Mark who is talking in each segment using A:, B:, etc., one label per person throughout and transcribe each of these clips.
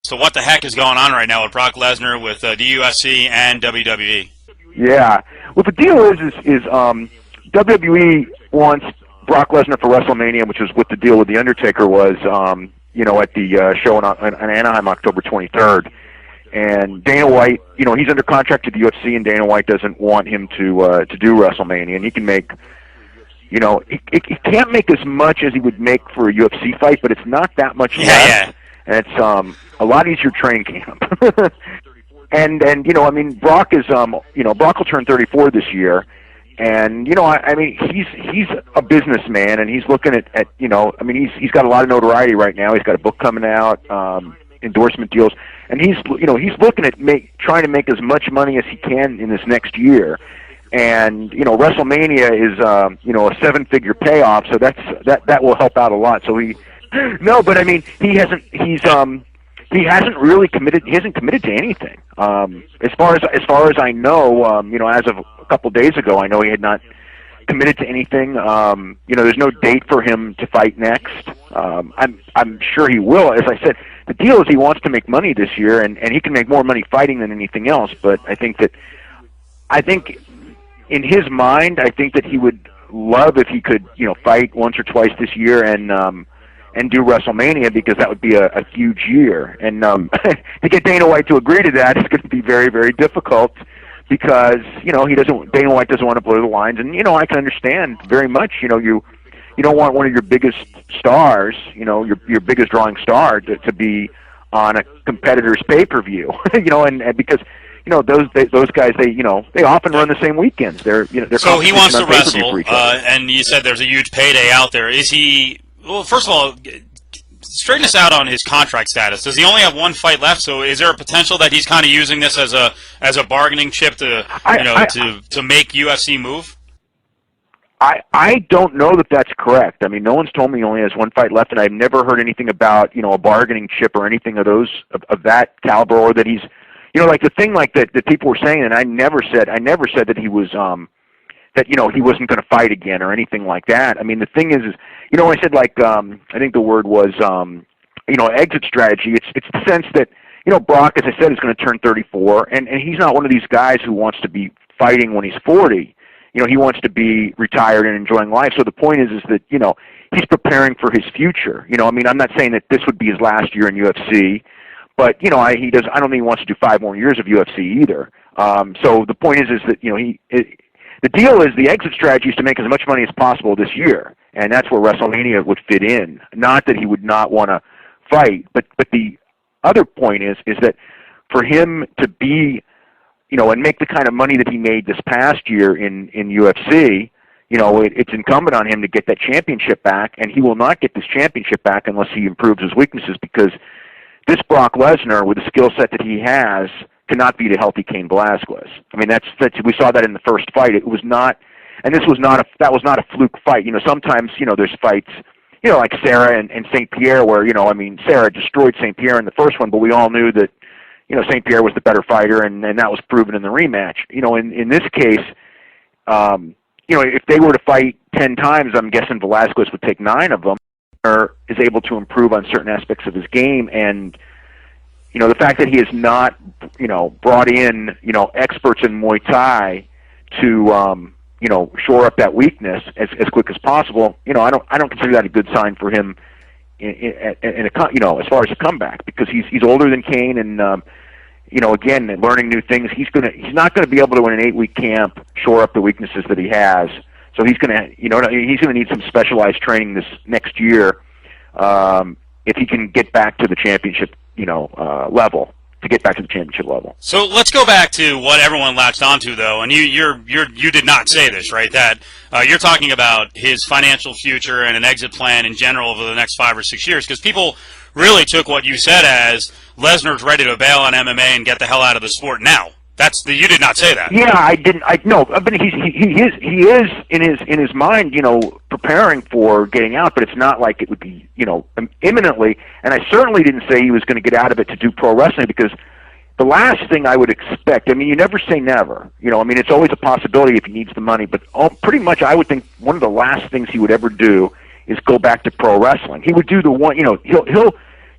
A: So what the heck is going on right now with Brock Lesnar, with the UFC and WWE?
B: Yeah. Well, the deal is WWE wants Brock Lesnar for WrestleMania, which is what the deal with The Undertaker was, at the show in Anaheim, October 23rd. And Dana White, he's under contract to the UFC, and Dana White doesn't want him to do WrestleMania. And he can make, he can't make as much as he would make for a UFC fight, but it's not that much less.
A: Yeah.
B: And it's a lot easier training camp. and Brock is, Brock will turn 34 this year. And, he's a businessman, and he's looking at he's got a lot of notoriety right now. He's got a book coming out, endorsement deals, and he's looking at trying to make as much money as he can in this next year. And, WrestleMania is, a 7-figure payoff, so that will help out a lot. So he hasn't really committed. He hasn't committed to anything. As far as I know, as of a couple days ago, I know he had not committed to anything. There's no date for him to fight next. I'm sure he will. As I said, the deal is he wants to make money this year, and he can make more money fighting than anything else. But I think in his mind, I think that he would love if he could, fight once or twice this year and do WrestleMania, because that would be a huge year. And to get Dana White to agree to that is going to be very, very difficult, because Dana White doesn't want to blur the lines, and I can understand very much. You don't want one of your biggest stars, your biggest drawing star to be on a competitor's pay-per-view, and because those guys, they often run the same weekends. They're
A: so he wants to wrestle, and you said there's a huge payday out there. Is he? Well, first of all, straighten us out on his contract status. Does he only have one fight left? So is there a potential that he's kind of using this as a bargaining chip to make UFC move?
B: I don't know that that's correct. I mean, no one's told me he only has one fight left, and I've never heard anything about a bargaining chip or anything of that caliber, or that he's like the thing like that people were saying, and I never said that he was that he wasn't going to fight again or anything like that. I mean, the thing is I said, I think the word was exit strategy. It's the sense that Brock, as I said, is going to turn 34, and he's not one of these guys who wants to be fighting when he's 40. He wants to be retired and enjoying life. So the point is that he's preparing for his future. I'm not saying that this would be his last year in UFC, but I don't think he wants to do 5 more years of UFC either. So the point is that the deal is, the exit strategy is to make as much money as possible this year, and that's where WrestleMania would fit in. Not that he would not want to fight, but the other point is that for him to be, and make the kind of money that he made this past year in UFC, it's incumbent on him to get that championship back, and he will not get this championship back unless he improves his weaknesses, because this Brock Lesnar, with the skill set that he has, cannot beat a healthy Cain Velasquez. I mean, that's we saw that in the first fight. It was not, and that was not a fluke fight. Sometimes there's fights, like Sarah and St. Pierre, where Sarah destroyed St. Pierre in the first one, but we all knew that St. Pierre was the better fighter, and that was proven in the rematch. In this case, if they were to fight 10 times, I'm guessing Velasquez would take 9 of them, or is able to improve on certain aspects of his game. And the fact that he has not brought in experts in Muay Thai to shore up that weakness as quick as possible, I don't consider that a good sign for him in as far as a comeback, because he's older than Cain, and again, learning new things. He's not gonna be able to, in an 8-week camp, shore up the weaknesses that he has. So he's gonna need some specialized training this next year if he can get back to the championship level. So
A: let's go back to what everyone latched onto, though, and you did not say this, right? That you're talking about his financial future and an exit plan in general over the next 5 or 6 years, because people really took what you said as Lesnar's ready to bail on MMA and get the hell out of the sport now. You did not say that.
B: Yeah, I didn't. No, but he is in his mind, preparing for getting out, but it's not like it would be, imminently. And I certainly didn't say he was going to get out of it to do pro wrestling, because the last thing I would expect, you never say never. It's always a possibility if he needs the money, but pretty much I would think one of the last things he would ever do is go back to pro wrestling. He would do the one, he'll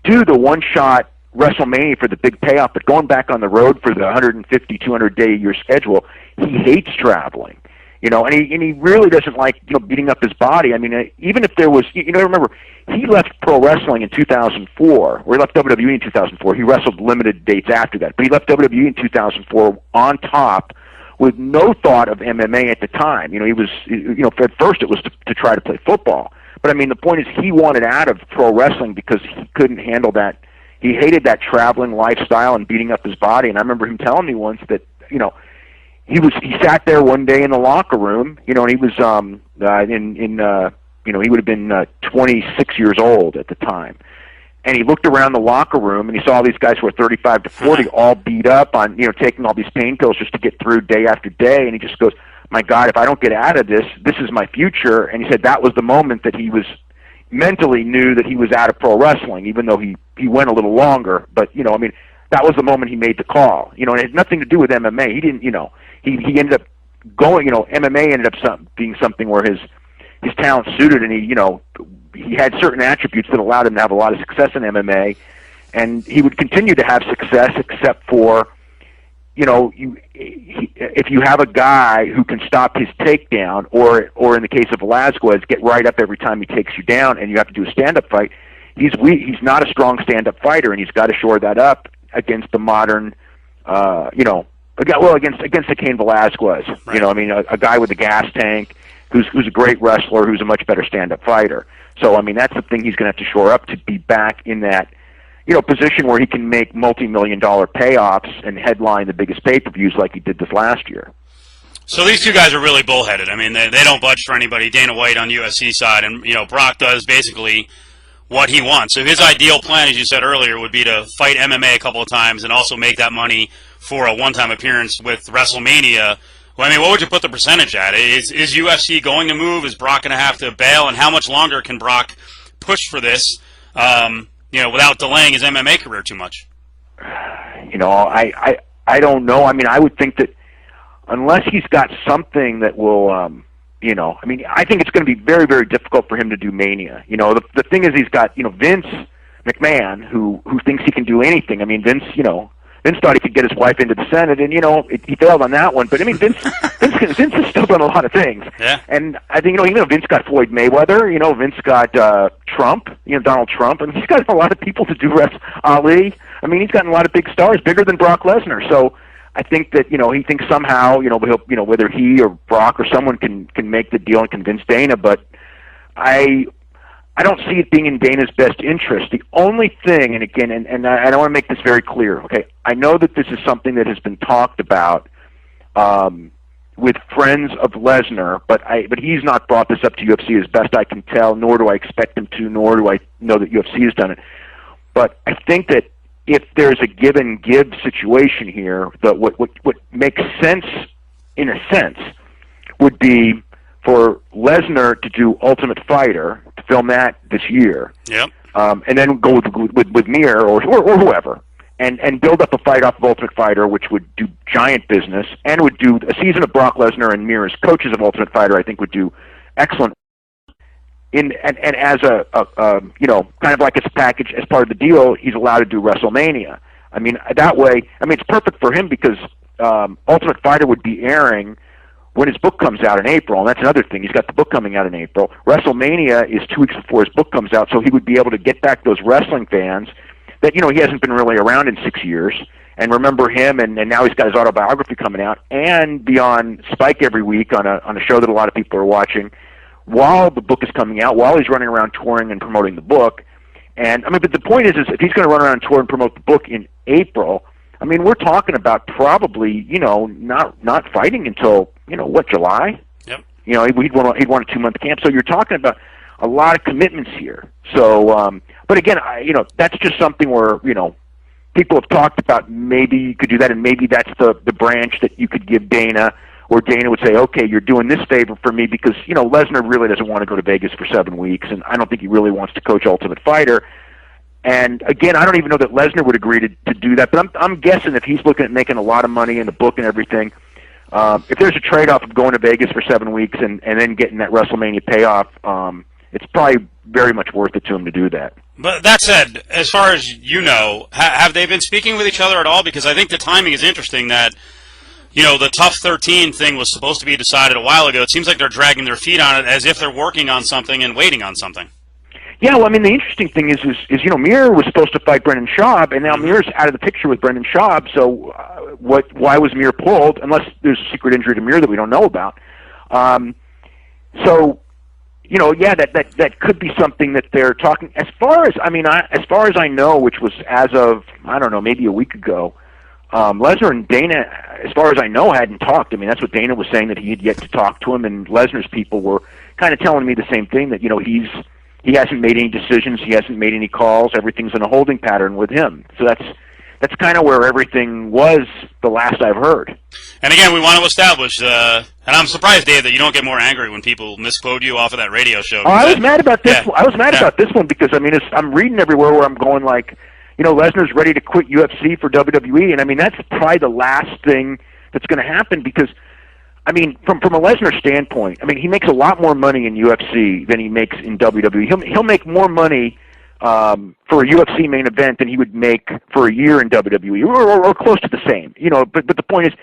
B: do the one shot WrestleMania for the big payoff, but going back on the road for the 150, 200 day a year schedule, he hates traveling. And he really doesn't like beating up his body. I mean, even if there was, remember he left pro wrestling in 2004, or he left WWE in 2004. He wrestled limited dates after that, but he left WWE in 2004 on top with no thought of MMA at the time. He was, at first it was to try to play football, but I mean the point is he wanted out of pro wrestling because he couldn't handle that. He hated that traveling lifestyle and beating up his body. And I remember him telling me once that he sat there one day in the locker room, and he was he would have been 26 years old at the time. And he looked around the locker room and he saw all these guys who were 35 to 40 all beat up on, taking all these pain pills just to get through day after day. And he just goes, my God, if I don't get out of this, this is my future. And he said that was the moment that he was mentally knew that he was out of pro wrestling, even though he went a little longer. But, that was the moment he made the call. It had nothing to do with MMA. He didn't, he ended up going, MMA ended up being something where his talent suited, and he had certain attributes that allowed him to have a lot of success in MMA, and he would continue to have success except for, if you have a guy who can stop his takedown, or in the case of Velasquez, get right up every time he takes you down, and you have to do a stand-up fight, he's weak. He's not a strong stand-up fighter, and he's got to shore that up against the modern, against the Cain Velasquez.
A: Right.
B: A guy with a gas tank who's a great wrestler, who's a much better stand-up fighter. So, that's the thing he's going to have to shore up to be back in that, position where he can make multi-million-dollar payoffs and headline the biggest pay-per-views like he did this last year.
A: So these two guys are really bullheaded. I mean, they don't budge for anybody. Dana White on the UFC side, and Brock does basically what he wants. So his ideal plan, as you said earlier, would be to fight MMA a couple of times and also make that money for a one-time appearance with WrestleMania. Well, what would you put the percentage at? Is UFC going to move? Is Brock going to have to bail? And how much longer can Brock push for this, without delaying his MMA career too much?
B: I don't know. I would think that unless he's got something that will, I think it's going to be very, very difficult for him to do Mania. The thing is he's got, Vince McMahon, who thinks he can do anything. Vince thought he could get his wife into the Senate, and he failed on that one. But Vince has still done a lot of things.
A: Yeah.
B: And I think Vince got Floyd Mayweather. Vince got Trump. Donald Trump, and he's got a lot of people to do Ali. He's gotten a lot of big stars, bigger than Brock Lesnar. So I think that he thinks somehow he'll whether he or Brock or someone can make the deal and convince Dana, but I don't see it being in Dana's best interest. The only thing, and again, and I want to make this very clear, okay? I know that this is something that has been talked about with friends of Lesnar, but he's not brought this up to UFC as best I can tell, nor do I expect him to, nor do I know that UFC has done it. But I think that if there's a give and give situation here, that what makes sense, in a sense, would be for Lesnar to do Ultimate Fighter, to film that this year,
A: yep,
B: and then go with Mir or whoever, and build up a fight off of Ultimate Fighter, which would do giant business, and would do a season of Brock Lesnar and Mir as coaches of Ultimate Fighter. I think would do excellent. And as a kind of like as a package, as part of the deal, he's allowed to do WrestleMania. That way, it's perfect for him because Ultimate Fighter would be airing when his book comes out in April, and that's another thing. He's got the book coming out in April. WrestleMania is 2 weeks before his book comes out, so he would be able to get back those wrestling fans that, he hasn't been really around in 6 years, and remember him, and now he's got his autobiography coming out, and be on Spike every week on a show that a lot of people are watching, while the book is coming out, while he's running around touring and promoting the book. And, but the point is if he's going to run around and tour and promote the book in April, we're talking about probably, not fighting until, July?
A: Yep.
B: He'd want a 2-month camp. So you're talking about a lot of commitments here. So, but again, that's just something where, people have talked about maybe you could do that, and maybe that's the branch that you could give Dana, or Dana would say, okay, you're doing this favor for me because, Lesnar really doesn't want to go to Vegas for 7 weeks, and I don't think he really wants to coach Ultimate Fighter. And again, I don't even know that Lesnar would agree to do that, but I'm guessing if he's looking at making a lot of money in the book and everything, if there's a trade-off of going to Vegas for 7 weeks and then getting that WrestleMania payoff, it's probably very much worth it to him to do that.
A: But that said, as far as you know, have they been speaking with each other at all? Because I think the timing is interesting that, the Tough 13 thing was supposed to be decided a while ago. It seems like they're dragging their feet on it as if they're working on something and waiting on something.
B: Yeah, well, I mean, the interesting thing is Mir was supposed to fight Brendan Schaub, and now Mir's out of the picture with Brendan Schaub. So, why was Mir pulled? Unless there's a secret injury to Mir that we don't know about. So, yeah, that could be something that they're talking. As far as I know, which was as of I don't know, maybe a week ago, Lesnar and Dana, as far as I know, hadn't talked. I mean, that's what Dana was saying, that he had yet to talk to him, and Lesnar's people were kind of telling me the same thing, that he hasn't made any decisions, he hasn't made any calls, everything's in a holding pattern with him. So that's kind of where everything was the last I've heard.
A: And again, we want to establish, and I'm surprised, Dave, that you don't get more angry when people misquote you off of that radio show.
B: Oh, I was mad about this. Yeah. I was mad about this one because I'm reading everywhere where I'm going like, Lesnar's ready to quit UFC for WWE, and I mean that's probably the last thing that's going to happen because. I mean, from a Lesnar standpoint, I mean, he makes a lot more money in UFC than he makes in WWE. He'll make more money for a UFC main event than he would make for a year in WWE, or close to the same. But the point is,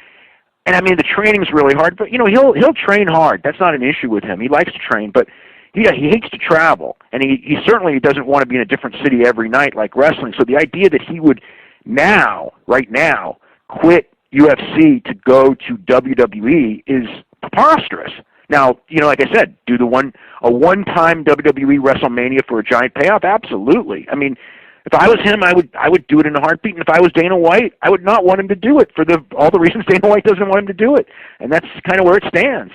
B: and I mean, the training's really hard, but he'll train hard. That's not an issue with him. He likes to train, but he hates to travel, and he certainly doesn't want to be in a different city every night like wrestling. So the idea that he would right now, quit UFC to go to WWE is preposterous. Now, like I said, do a one-time WWE WrestleMania for a giant payoff? Absolutely. I mean, if I was him, I would do it in a heartbeat. And if I was Dana White, I would not want him to do it for all the reasons Dana White doesn't want him to do it. And that's kind of where it stands.